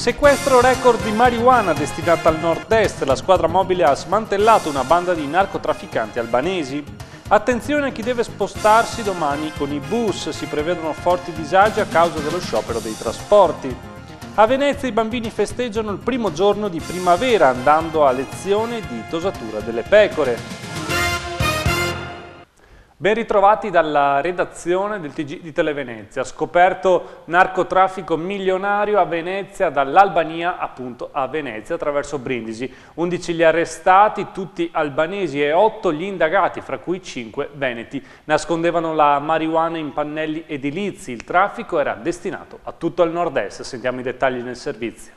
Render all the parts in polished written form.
Sequestro record di marijuana destinata al nord-est. La squadra mobile ha smantellato una banda di narcotrafficanti albanesi. Attenzione a chi deve spostarsi domani con i bus. Si prevedono forti disagi a causa dello sciopero dei trasporti. A Venezia i bambini festeggiano il primo giorno di primavera andando a lezione di tosatura delle pecore. Ben ritrovati dalla redazione del TG di Televenezia. Scoperto narcotraffico milionario a Venezia, dall'Albania appunto a Venezia attraverso Brindisi. 11 gli arrestati, tutti albanesi, e 8 gli indagati, fra cui 5 veneti. Nascondevano la marijuana in pannelli edilizi. Il traffico era destinato a tutto il nord-est. Sentiamo i dettagli nel servizio.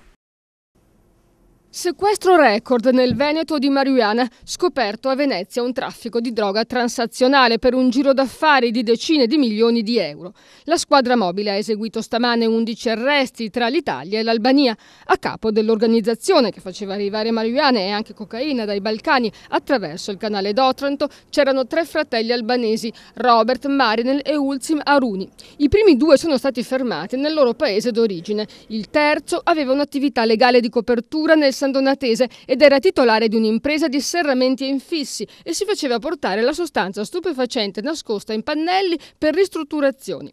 Sequestro record nel Veneto di marijuana, scoperto a Venezia un traffico di droga transazionale per un giro d'affari di decine di milioni di euro. La squadra mobile ha eseguito stamane 11 arresti tra l'Italia e l'Albania. A capo dell'organizzazione che faceva arrivare marijuana e anche cocaina dai Balcani attraverso il canale d'Otranto c'erano 3 fratelli albanesi, Robert, Marinel e Ulcim Aruni. I primi 2 sono stati fermati nel loro paese d'origine. Il terzo aveva un'attività legale di copertura nel San Donatese ed era titolare di un'impresa di serramenti e infissi e si faceva portare la sostanza stupefacente nascosta in pannelli per ristrutturazioni.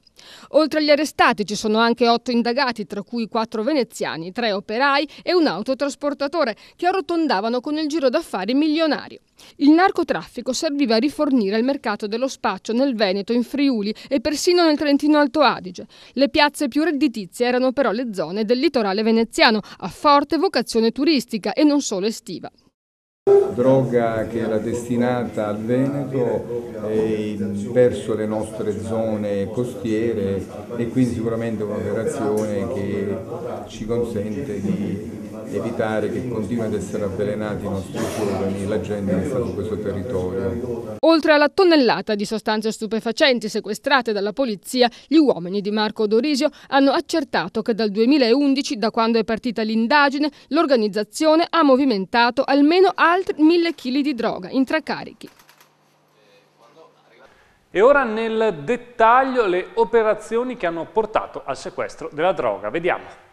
Oltre agli arrestati ci sono anche 8 indagati, tra cui 4 veneziani, 3 operai e un autotrasportatore che arrotondavano con il giro d'affari milionario. Il narcotraffico serviva a rifornire il mercato dello spaccio nel Veneto, in Friuli e persino nel Trentino Alto Adige. Le piazze più redditizie erano però le zone del litorale veneziano, a forte vocazione turistica e non solo estiva. Droga che era destinata al Veneto verso le nostre zone costiere, e quindi sicuramente un'operazione che ci consente di evitare che continuino ad essere avvelenati i nostri giovani, la gente che sta su questo territorio. Oltre alla tonnellata di sostanze stupefacenti sequestrate dalla polizia, gli uomini di Marco Dorisio hanno accertato che dal 2011, da quando è partita l'indagine, l'organizzazione ha movimentato almeno altri 1000 kg di droga in 3 carichi. E ora nel dettaglio le operazioni che hanno portato al sequestro della droga. Vediamo.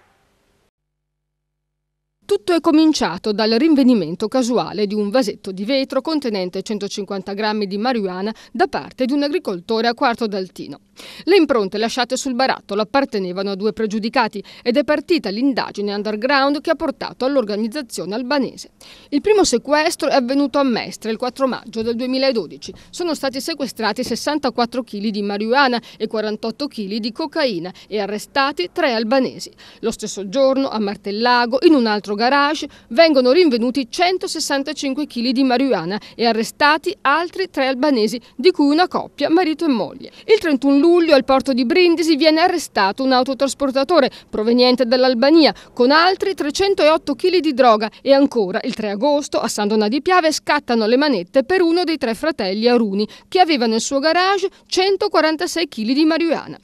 Tutto è cominciato dal rinvenimento casuale di un vasetto di vetro contenente 150 grammi di marijuana da parte di un agricoltore a Quarto d'Altino. Le impronte lasciate sul barattolo appartenevano a 2 pregiudicati ed è partita l'indagine underground che ha portato all'organizzazione albanese. Il primo sequestro è avvenuto a Mestre il 4 maggio del 2012. Sono stati sequestrati 64 kg di marijuana e 48 kg di cocaina e arrestati 3 albanesi. Lo stesso giorno a Martellago, in un altro garage, vengono rinvenuti 165 kg di marijuana e arrestati altri 3 albanesi, di cui una coppia, marito e moglie. Il 31 luglio al porto di Brindisi viene arrestato un autotrasportatore proveniente dall'Albania con altri 308 kg di droga e ancora il 3 agosto a San Donà di Piave scattano le manette per uno dei 3 fratelli Aruni che aveva nel suo garage 146 kg di marijuana.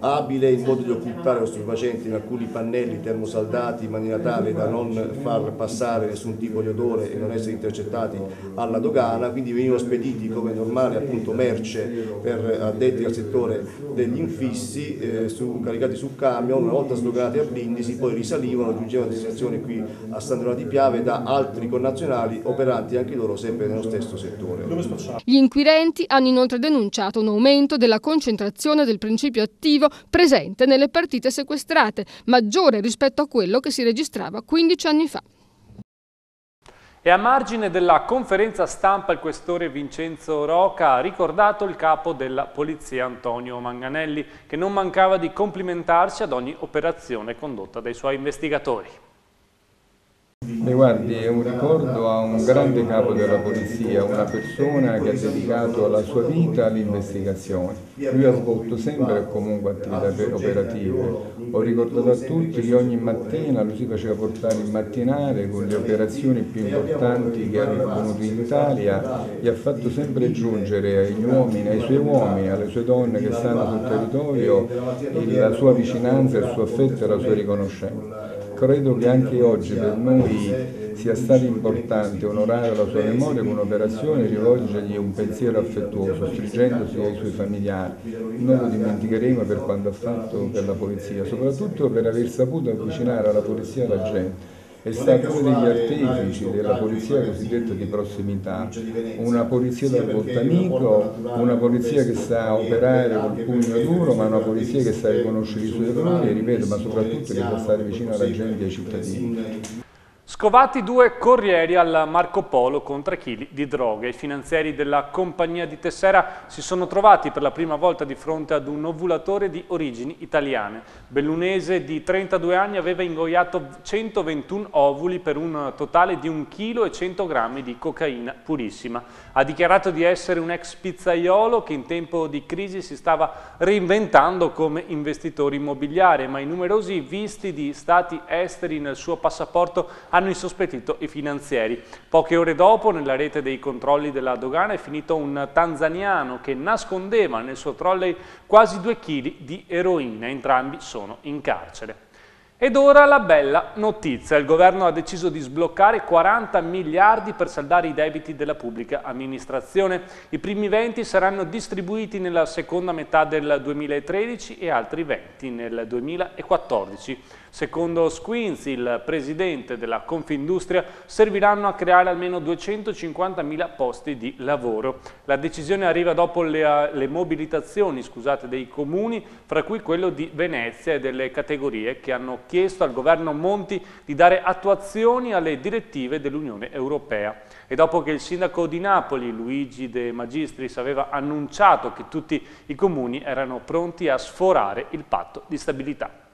Abile il modo di occupare lo stupefacente in alcuni pannelli termosaldati in maniera tale da non far passare nessun tipo di odore e non essere intercettati alla dogana, quindi venivano spediti come normale appunto merce per addetti al settore degli infissi, caricati su camion, una volta sdoganati a Brindisi poi risalivano, giungevano a destinazione qui a San Donà di Piave da altri connazionali operanti anche loro sempre nello stesso settore. Gli inquirenti hanno inoltre denunciato un aumento della concentrazione del principio attivo presente nelle partite sequestrate, maggiore rispetto a quello che si registrava 15 anni fa. E a margine della conferenza stampa il questore Vincenzo Roca ha ricordato il capo della polizia Antonio Manganelli, che non mancava di complimentarsi ad ogni operazione condotta dai suoi investigatori. Guardi, è un ricordo a un grande capo della polizia, una persona che ha dedicato la sua vita all'investigazione. Lui ha svolto sempre e comunque attività operative. Ho ricordato a tutti che ogni mattina lui si faceva portare il mattinale con le operazioni più importanti che erano avvenute in Italia e ha fatto sempre giungere agli uomini, ai suoi uomini, alle sue donne che stanno sul territorio la sua vicinanza, il suo affetto e la sua riconoscenza. Credo che anche oggi per noi sia stato importante onorare la sua memoria con un'operazione e rivolgergli un pensiero affettuoso, stringendosi ai suoi familiari. Non lo dimenticheremo per quanto ha fatto per la polizia, soprattutto per aver saputo avvicinare la polizia alla gente. È stato uno degli artefici della polizia cosiddetta di prossimità, una polizia dal volto amico, una polizia che sa operare col pugno duro, ma una polizia che sa riconoscere i suoi errori e, ripeto, ma soprattutto che sa stare vicino alla gente e ai cittadini. Scovati 2 corrieri al Marco Polo con 3 kg di droga. I finanzieri della compagnia di Tessera si sono trovati per la prima volta di fronte ad un ovulatore di origini italiane. Bellunese di 32 anni aveva ingoiato 121 ovuli per un totale di 1 kg e 100 grammi di cocaina purissima. Ha dichiarato di essere un ex pizzaiolo che in tempo di crisi si stava reinventando come investitore immobiliare, ma i numerosi visti di stati esteri nel suo passaporto hanno insospettito i finanzieri. Poche ore dopo, nella rete dei controlli della dogana, è finito un tanzaniano che nascondeva nel suo trolley quasi 2 kg di eroina. Entrambi sono in carcere. Ed ora la bella notizia. Il governo ha deciso di sbloccare 40 miliardi per saldare i debiti della pubblica amministrazione. I primi 20 saranno distribuiti nella seconda metà del 2013 e altri 20 nel 2014. Secondo Squinzi, il presidente della Confindustria, serviranno a creare almeno 250.000 posti di lavoro. La decisione arriva dopo le mobilitazioni dei comuni, fra cui quello di Venezia e delle categorie che hanno chiesto al governo Monti di dare attuazioni alle direttive dell'Unione Europea. E dopo che il sindaco di Napoli, Luigi De Magistris, aveva annunciato che tutti i comuni erano pronti a sforare il patto di stabilità.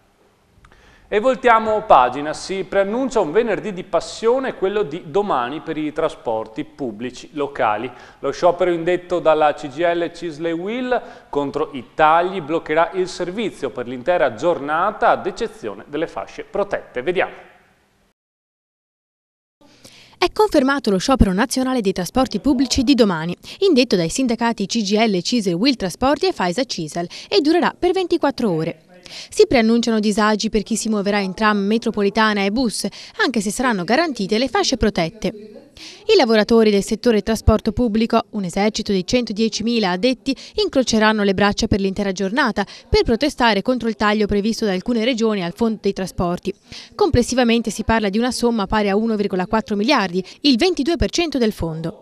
E voltiamo pagina, si preannuncia un venerdì di passione, quello di domani per i trasporti pubblici locali. Lo sciopero indetto dalla CGIL CISL e UIL contro i tagli bloccherà il servizio per l'intera giornata ad eccezione delle fasce protette. Vediamo. È confermato lo sciopero nazionale dei trasporti pubblici di domani, indetto dai sindacati CGIL, CISL, UIL Trasporti e FAISA CISL, e durerà per 24 ore. Si preannunciano disagi per chi si muoverà in tram, metropolitana e bus, anche se saranno garantite le fasce protette. I lavoratori del settore trasporto pubblico, un esercito di 110.000 addetti, incroceranno le braccia per l'intera giornata per protestare contro il taglio previsto da alcune regioni al fondo dei trasporti. Complessivamente si parla di una somma pari a 1,4 miliardi, il 22% del fondo.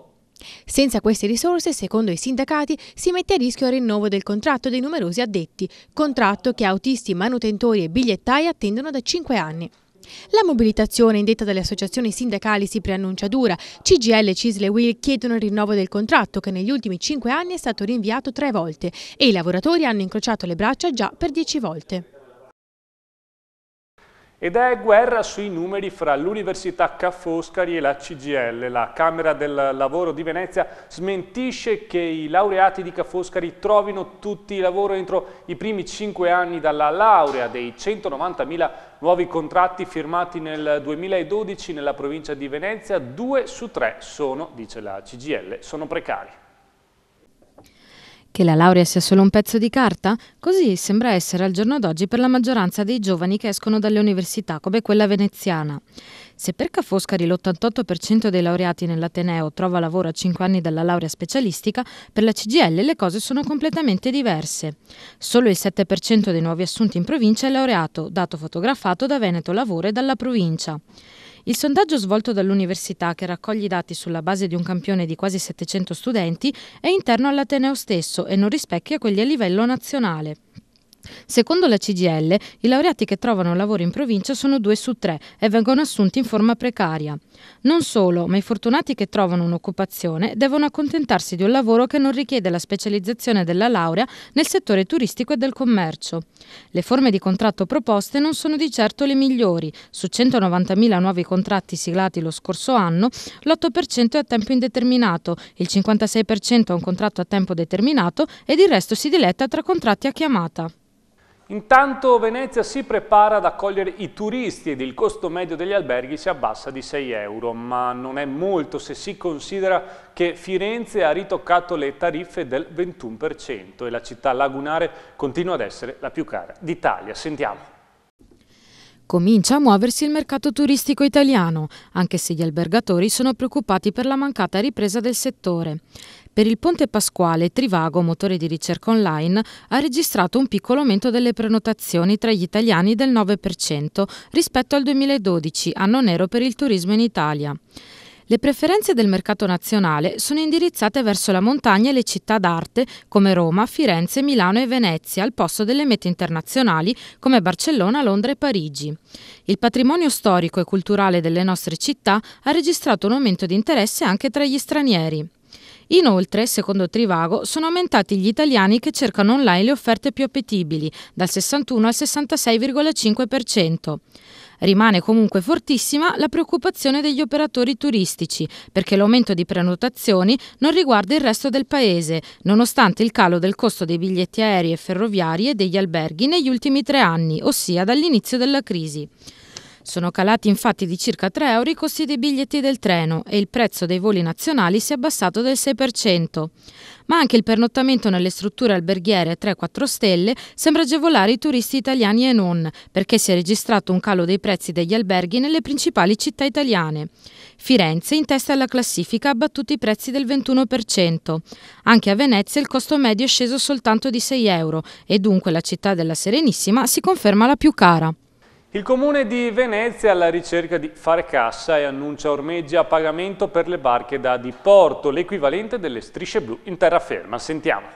Senza queste risorse, secondo i sindacati, si mette a rischio il rinnovo del contratto dei numerosi addetti, contratto che autisti, manutentori e bigliettai attendono da 5 anni. La mobilitazione indetta dalle associazioni sindacali si preannuncia dura. CGIL, CISL e UIL chiedono il rinnovo del contratto che negli ultimi 5 anni è stato rinviato 3 volte e i lavoratori hanno incrociato le braccia già per 10 volte. Ed è guerra sui numeri fra l'Università Ca' Foscari e la CGIL. La Camera del Lavoro di Venezia smentisce che i laureati di Ca' Foscari trovino tutti lavoro entro i primi 5 anni dalla laurea. Dei 190.000 nuovi contratti firmati nel 2012 nella provincia di Venezia, 2 su 3 sono, dice la CGIL, sono precari. Che la laurea sia solo un pezzo di carta? Così sembra essere al giorno d'oggi per la maggioranza dei giovani che escono dalle università, come quella veneziana. Se per Ca' Foscari l'88% dei laureati nell'Ateneo trova lavoro a 5 anni dalla laurea specialistica, per la CGIL le cose sono completamente diverse. Solo il 7% dei nuovi assunti in provincia è laureato, dato fotografato da Veneto Lavoro e dalla provincia. Il sondaggio svolto dall'università, che raccoglie i dati sulla base di un campione di quasi 700 studenti, è interno all'Ateneo stesso e non rispecchia quelli a livello nazionale. Secondo la CGIL, i laureati che trovano lavoro in provincia sono 2 su 3 e vengono assunti in forma precaria. Non solo, ma i fortunati che trovano un'occupazione devono accontentarsi di un lavoro che non richiede la specializzazione della laurea nel settore turistico e del commercio. Le forme di contratto proposte non sono di certo le migliori. Su 190.000 nuovi contratti siglati lo scorso anno, l'8% è a tempo indeterminato, il 56% ha un contratto a tempo determinato ed il resto si diletta tra contratti a chiamata. Intanto Venezia si prepara ad accogliere i turisti ed il costo medio degli alberghi si abbassa di 6 euro, ma non è molto se si considera che Firenze ha ritoccato le tariffe del 21% e la città lagunare continua ad essere la più cara d'Italia. Sentiamo. Comincia a muoversi il mercato turistico italiano, anche se gli albergatori sono preoccupati per la mancata ripresa del settore. Per il Ponte Pasquale, Trivago, motore di ricerca online, ha registrato un piccolo aumento delle prenotazioni tra gli italiani del 9% rispetto al 2012, anno nero per il turismo in Italia. Le preferenze del mercato nazionale sono indirizzate verso la montagna e le città d'arte come Roma, Firenze, Milano e Venezia, al posto delle mete internazionali come Barcellona, Londra e Parigi. Il patrimonio storico e culturale delle nostre città ha registrato un aumento di interesse anche tra gli stranieri. Inoltre, secondo Trivago, sono aumentati gli italiani che cercano online le offerte più appetibili, dal 61 al 66,5%. Rimane comunque fortissima la preoccupazione degli operatori turistici, perché l'aumento di prenotazioni non riguarda il resto del paese, nonostante il calo del costo dei biglietti aerei e ferroviari e degli alberghi negli ultimi 3 anni, ossia dall'inizio della crisi. Sono calati infatti di circa 3 euro i costi dei biglietti del treno e il prezzo dei voli nazionali si è abbassato del 6%. Ma anche il pernottamento nelle strutture alberghiere a 3-4 stelle sembra agevolare i turisti italiani e non, perché si è registrato un calo dei prezzi degli alberghi nelle principali città italiane. Firenze, in testa alla classifica, ha battuto i prezzi del 21%. Anche a Venezia il costo medio è sceso soltanto di 6 euro e dunque la città della Serenissima si conferma la più cara. Il Comune di Venezia è alla ricerca di fare cassa e annuncia ormeggi a pagamento per le barche da diporto, l'equivalente delle strisce blu in terraferma. Sentiamo.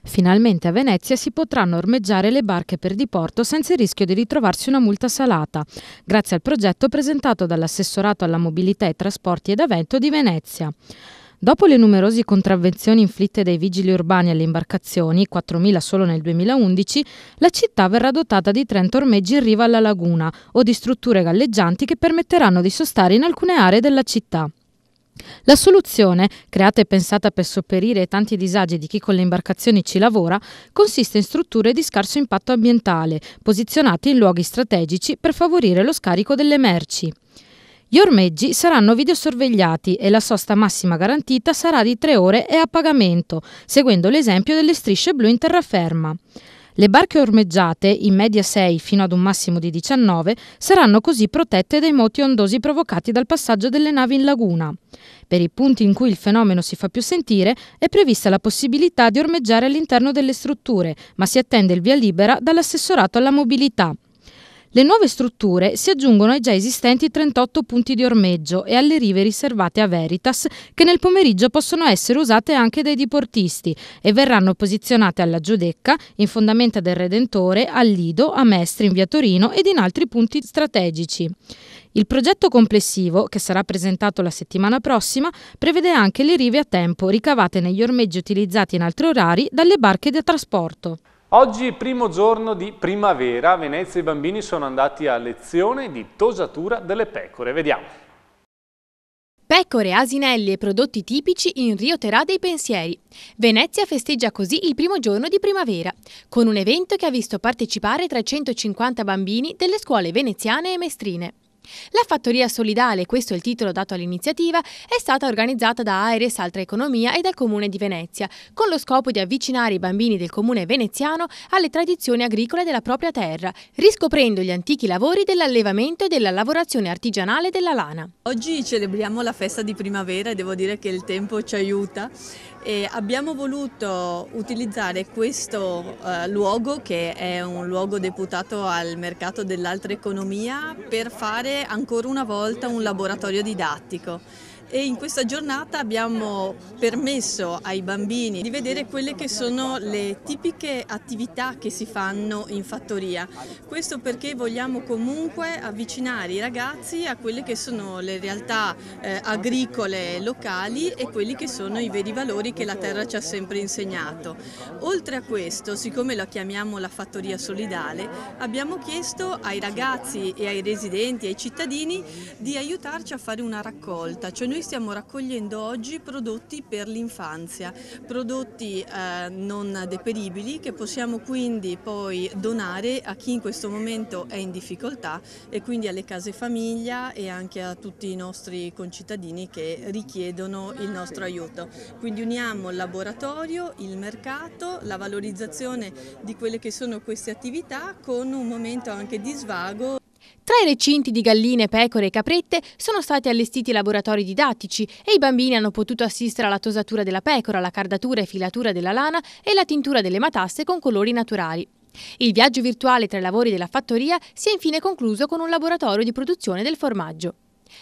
Finalmente a Venezia si potranno ormeggiare le barche per diporto senza il rischio di ritrovarsi una multa salata, grazie al progetto presentato dall'Assessorato alla Mobilità e Trasporti ed Avento di Venezia. Dopo le numerose contravvenzioni inflitte dai vigili urbani alle imbarcazioni, 4.000 solo nel 2011, la città verrà dotata di 30 ormeggi in riva alla laguna o di strutture galleggianti che permetteranno di sostare in alcune aree della città. La soluzione, creata e pensata per sopperire ai tanti disagi di chi con le imbarcazioni ci lavora, consiste in strutture di scarso impatto ambientale, posizionate in luoghi strategici per favorire lo scarico delle merci. Gli ormeggi saranno videosorvegliati e la sosta massima garantita sarà di 3 ore e a pagamento, seguendo l'esempio delle strisce blu in terraferma. Le barche ormeggiate, in media 6 fino ad un massimo di 19, saranno così protette dai moti ondosi provocati dal passaggio delle navi in laguna. Per i punti in cui il fenomeno si fa più sentire è prevista la possibilità di ormeggiare all'interno delle strutture, ma si attende il via libera dall'Assessorato alla Mobilità. Le nuove strutture si aggiungono ai già esistenti 38 punti di ormeggio e alle rive riservate a Veritas, che nel pomeriggio possono essere usate anche dai diportisti e verranno posizionate alla Giudecca, in fondamenta del Redentore, al Lido, a Mestre in via Torino ed in altri punti strategici. Il progetto complessivo, che sarà presentato la settimana prossima, prevede anche le rive a tempo ricavate negli ormeggi utilizzati in altri orari dalle barche da trasporto. Oggi, primo giorno di primavera, a Venezia i bambini sono andati a lezione di tosatura delle pecore. Vediamo. Pecore, asinelli e prodotti tipici in Rio Terà dei Pensieri. Venezia festeggia così il primo giorno di primavera, con un evento che ha visto partecipare 350 bambini delle scuole veneziane e mestrine. La Fattoria Solidale, questo è il titolo dato all'iniziativa, è stata organizzata da Aeres Altra Economia e dal Comune di Venezia, con lo scopo di avvicinare i bambini del comune veneziano alle tradizioni agricole della propria terra, riscoprendo gli antichi lavori dell'allevamento e della lavorazione artigianale della lana. Oggi celebriamo la festa di primavera e devo dire che il tempo ci aiuta. E abbiamo voluto utilizzare questo luogo, che è un luogo deputato al mercato dell'altra economia, per fare ancora una volta un laboratorio didattico. E in questa giornata abbiamo permesso ai bambini di vedere quelle che sono le tipiche attività che si fanno in fattoria. Questo perché vogliamo comunque avvicinare i ragazzi a quelle che sono le realtà agricole locali e quelli che sono i veri valori che la terra ci ha sempre insegnato. Oltre a questo, siccome la chiamiamo la Fattoria Solidale, abbiamo chiesto ai ragazzi e ai residenti, ai cittadini, di aiutarci a fare una raccolta. Cioè noi stiamo raccogliendo oggi prodotti per l'infanzia, prodotti non deperibili che possiamo quindi poi donare a chi in questo momento è in difficoltà e quindi alle case famiglia e anche a tutti i nostri concittadini che richiedono il nostro aiuto. Quindi uniamo il laboratorio, il mercato, la valorizzazione di quelle che sono queste attività con un momento anche di svago. Tra i recinti di galline, pecore e caprette sono stati allestiti laboratori didattici e i bambini hanno potuto assistere alla tosatura della pecora, la cardatura e filatura della lana e la tintura delle matasse con colori naturali. Il viaggio virtuale tra i lavori della fattoria si è infine concluso con un laboratorio di produzione del formaggio.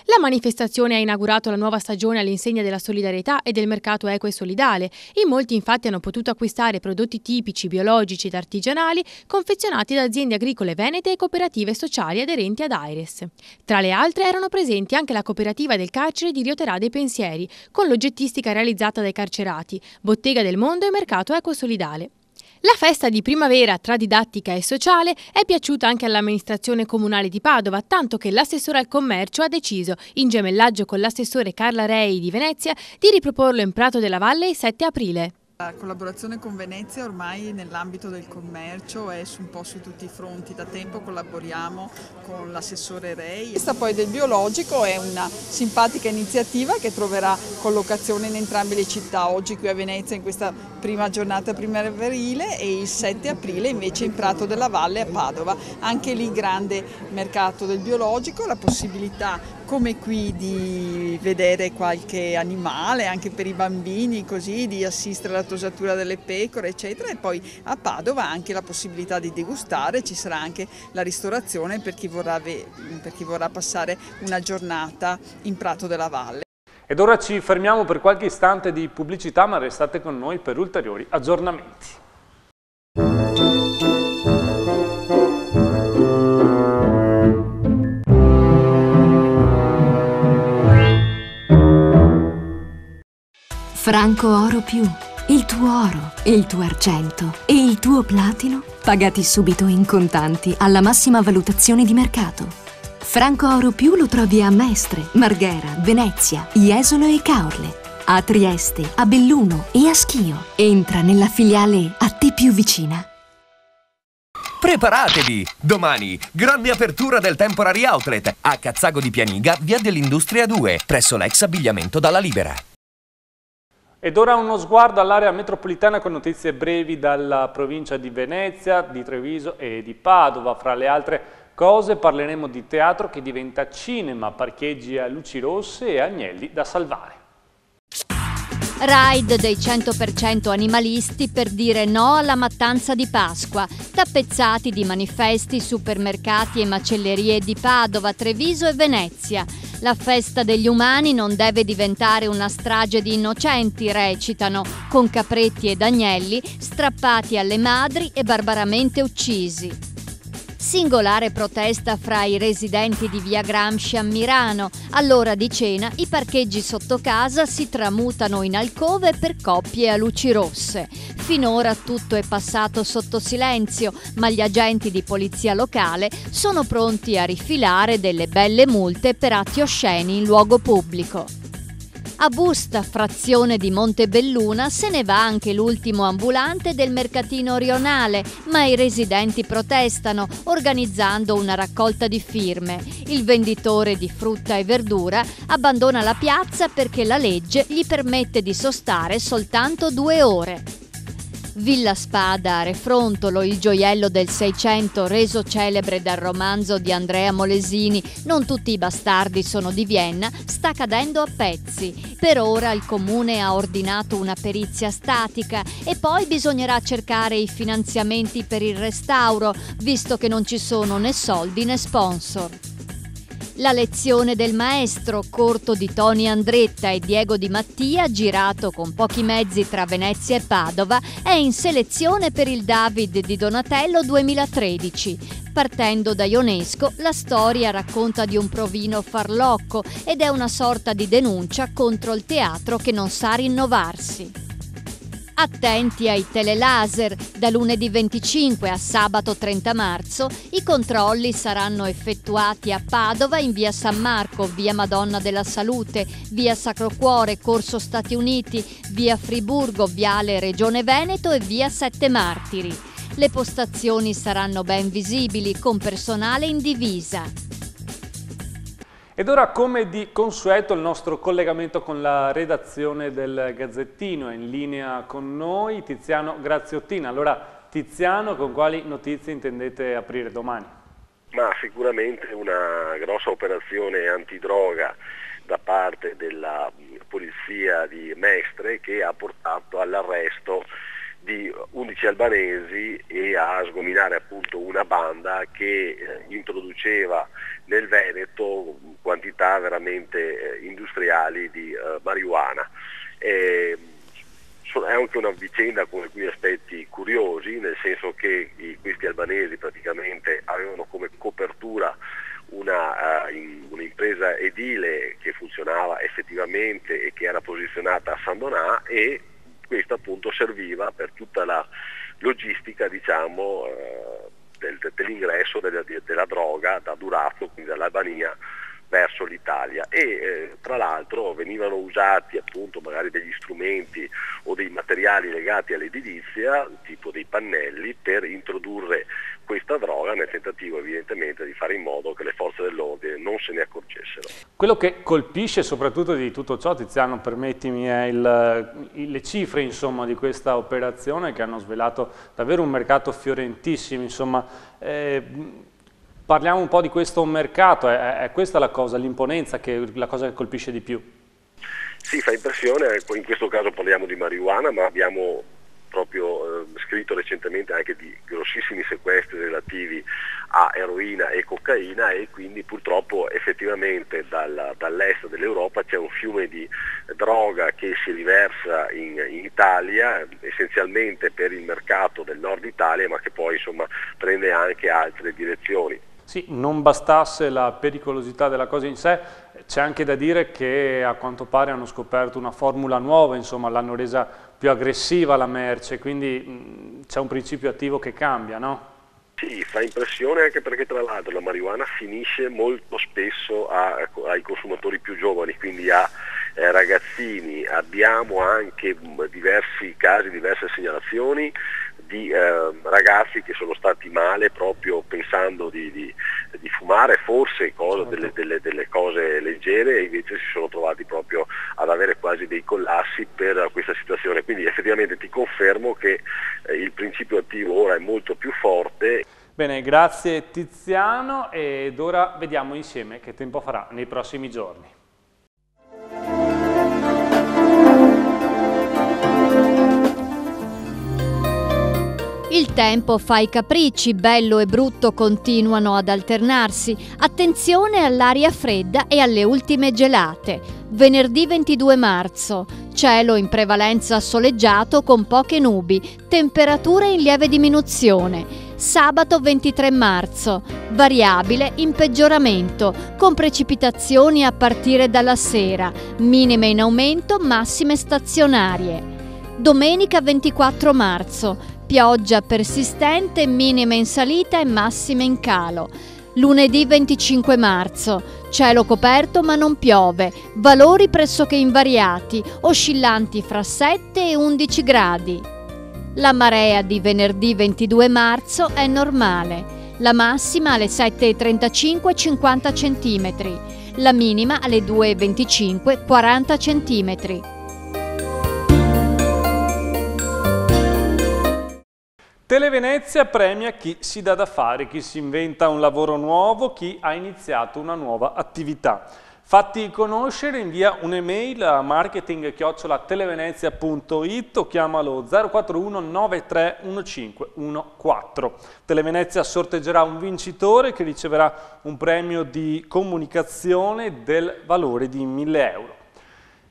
La manifestazione ha inaugurato la nuova stagione all'insegna della solidarietà e del mercato equo e solidale. In molti infatti hanno potuto acquistare prodotti tipici, biologici ed artigianali confezionati da aziende agricole venete e cooperative sociali aderenti ad AIRES. Tra le altre erano presenti anche la cooperativa del carcere di Rioterà dei Pensieri, con l'oggettistica realizzata dai carcerati, Bottega del Mondo e Mercato Equo Solidale. La festa di primavera tra didattica e sociale è piaciuta anche all'amministrazione comunale di Padova, tanto che l'assessore al commercio ha deciso, in gemellaggio con l'assessore Carla Rei di Venezia, di riproporlo in Prato della Valle il 7 aprile. La collaborazione con Venezia ormai nell'ambito del commercio è un po' su tutti i fronti, da tempo collaboriamo con l'assessore Rei. Questa poi del biologico è una simpatica iniziativa che troverà collocazione in entrambe le città, oggi qui a Venezia in questa prima giornata primaverile e il 7 aprile invece in Prato della Valle a Padova. Anche lì grande mercato del biologico, la possibilità come qui di vedere qualche animale anche per i bambini, così di assistere alla tosatura delle pecore eccetera, e poi a Padova anche la possibilità di degustare, ci sarà anche la ristorazione per chi vorrà passare una giornata in Prato della Valle. Ed ora ci fermiamo per qualche istante di pubblicità, ma restate con noi per ulteriori aggiornamenti. Franco Oro Più, il tuo oro, il tuo argento e il tuo platino pagati subito in contanti alla massima valutazione di mercato. Franco Oro Più lo trovi a Mestre, Marghera, Venezia, Jesolo e Caorle, a Trieste, a Belluno e a Schio. Entra nella filiale a te più vicina. Preparatevi! Domani, grande apertura del Temporary Outlet a Cazzago di Pianiga, via dell'Industria 2, presso l'ex abbigliamento Dalla Libera. Ed ora uno sguardo all'area metropolitana con notizie brevi dalla provincia di Venezia, di Treviso e di Padova. Fra le altre cose parleremo di teatro che diventa cinema, parcheggi a luci rosse e agnelli da salvare. Raid dei 100% animalisti per dire no alla mattanza di Pasqua, tappezzati di manifesti supermercati e macellerie di Padova, Treviso e Venezia. La festa degli umani non deve diventare una strage di innocenti, recitano, con capretti ed agnelli strappati alle madri e barbaramente uccisi. Singolare protesta fra i residenti di via Gramsci a Milano. All'ora di cena i parcheggi sotto casa si tramutano in alcove per coppie a luci rosse. Finora tutto è passato sotto silenzio, ma gli agenti di polizia locale sono pronti a rifilare delle belle multe per atti osceni in luogo pubblico. A Busta, frazione di Montebelluna, se ne va anche l'ultimo ambulante del mercatino rionale, ma i residenti protestano organizzando una raccolta di firme. Il venditore di frutta e verdura abbandona la piazza perché la legge gli permette di sostare soltanto 2 ore. Villa Spada a Refrontolo, il gioiello del Seicento reso celebre dal romanzo di Andrea Molesini Non tutti i bastardi sono di Vienna, sta cadendo a pezzi. Per ora il comune ha ordinato una perizia statica e poi bisognerà cercare i finanziamenti per il restauro, visto che non ci sono né soldi né sponsor. La lezione del maestro, corto di Tony Andretta e Diego Di Mattia, girato con pochi mezzi tra Venezia e Padova, è in selezione per il David di Donatello 2013. Partendo da Ionesco, la storia racconta di un provino farlocco ed è una sorta di denuncia contro il teatro che non sa rinnovarsi. Attenti ai telelaser, da lunedì 25 a sabato 30 marzo i controlli saranno effettuati a Padova in via San Marco, via Madonna della Salute, via Sacro Cuore, Corso Stati Uniti, via Friburgo, viale Regione Veneto e via Sette Martiri. Le postazioni saranno ben visibili con personale in divisa. Ed ora, come di consueto, il nostro collegamento con la redazione del Gazzettino. È in linea con noi Tiziano Graziottina. Allora, Tiziano, con quali notizie intendete aprire domani? Ma sicuramente una grossa operazione antidroga da parte della polizia di Mestre, che ha portato all'arresto di 11 albanesi e a sgominare appunto una banda che introduceva nel Veneto quantità veramente industriali di marijuana. È anche una vicenda con alcuni aspetti curiosi, nel senso che questi albanesi praticamente avevano come copertura un'impresa edile che funzionava effettivamente e che era posizionata a San Donà, e questo appunto serviva per tutta la logistica, diciamo, dell'ingresso della droga da Durazzo, quindi dall'Albania, verso l'Italia. E tra l'altro venivano usati appunto magari degli strumenti o dei materiali legati all'edilizia, tipo dei pannelli, per introdurre questa droga, nel tentativo evidentemente di fare in modo che le forze dell'ordine non se ne accorgessero. Quello che colpisce soprattutto di tutto ciò, Tiziano, permettimi, è le cifre, insomma, di questa operazione, che hanno svelato davvero un mercato fiorentissimo, insomma. Parliamo un po' di questo mercato, è questa la cosa, l'imponenza, la cosa che colpisce di più? Sì, fa impressione. In questo caso parliamo di marijuana, ma abbiamo proprio scritto recentemente anche di grossissimi sequestri relativi a eroina e cocaina, e quindi purtroppo effettivamente dall'est dell'Europa c'è un fiume di droga che si riversa in Italia, essenzialmente per il mercato del nord Italia, ma che poi insomma prende anche altre direzioni. Sì, non bastasse la pericolosità della cosa in sé, c'è anche da dire che a quanto pare hanno scoperto una formula nuova, insomma l'hanno resa più aggressiva la merce, quindi c'è un principio attivo che cambia, no? Sì, fa impressione, anche perché tra l'altro la marijuana finisce molto spesso ai consumatori più giovani, quindi a ragazzini. Abbiamo anche diversi casi, diverse segnalazioni di ragazzi che sono stati male proprio pensando di fumare forse delle cose leggere, e invece si sono trovati proprio ad avere quasi dei collassi per questa situazione. Quindi effettivamente ti confermo che il principio attivo ora è molto più forte. Bene, grazie Tiziano, ed ora vediamo insieme che tempo farà nei prossimi giorni. Il tempo fa i capricci, bello e brutto continuano ad alternarsi. Attenzione all'aria fredda e alle ultime gelate. Venerdì 22 marzo, cielo in prevalenza soleggiato con poche nubi, temperature in lieve diminuzione. Sabato 23 marzo, variabile in peggioramento, con precipitazioni a partire dalla sera, minime in aumento, massime stazionarie. Domenica 24 marzo, pioggia persistente, minime in salita e massime in calo. Lunedì 25 marzo, cielo coperto ma non piove, valori pressoché invariati, oscillanti fra 7 e 11 gradi. La marea di venerdì 22 marzo è normale, la massima alle 7:35 50 cm, la minima alle 2:25 40 cm. Televenezia premia chi si dà da fare, chi si inventa un lavoro nuovo, chi ha iniziato una nuova attività. Fatti conoscere, invia un'email a marketing@televenezia.it o chiamalo 041 931514. Televenezia sorteggerà un vincitore che riceverà un premio di comunicazione del valore di 1.000 euro.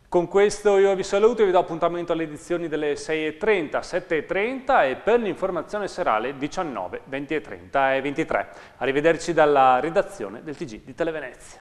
Con questo io vi saluto e vi do appuntamento alle edizioni delle 6:30, 7:30 e per l'informazione serale 19, 20:30 e 23. Arrivederci dalla redazione del TG di Televenezia.